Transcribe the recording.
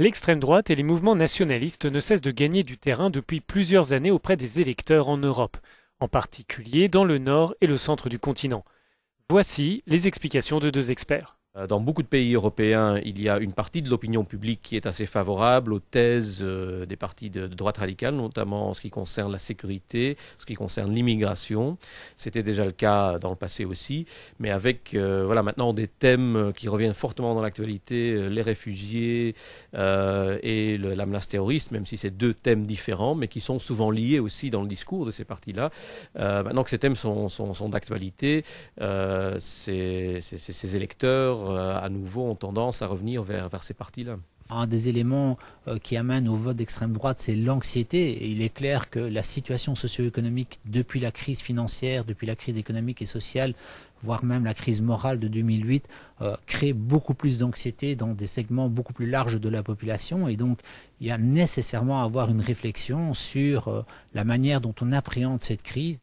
L'extrême droite et les mouvements nationalistes ne cessent de gagner du terrain depuis plusieurs années auprès des électeurs en Europe, en particulier dans le nord et le centre du continent. Voici les explications de deux experts. Dans beaucoup de pays européens, il y a une partie de l'opinion publique qui est assez favorable aux thèses des partis de droite radicale, notamment en ce qui concerne la sécurité, en ce qui concerne l'immigration. C'était déjà le cas dans le passé aussi, mais avec maintenant des thèmes qui reviennent fortement dans l'actualité, les réfugiés et la menace terroriste, même si c'est deux thèmes différents, mais qui sont souvent liés aussi dans le discours de ces partis-là. Maintenant que ces thèmes sont d'actualité, ces électeurs à nouveau ont tendance à revenir vers ces partis-là. Un des éléments qui amène au vote d'extrême droite, c'est l'anxiété. Et il est clair que la situation socio-économique depuis la crise financière, depuis la crise économique et sociale, voire même la crise morale de 2008, crée beaucoup plus d'anxiété dans des segments beaucoup plus larges de la population. Et donc, il y a nécessairement à avoir une réflexion sur la manière dont on appréhende cette crise.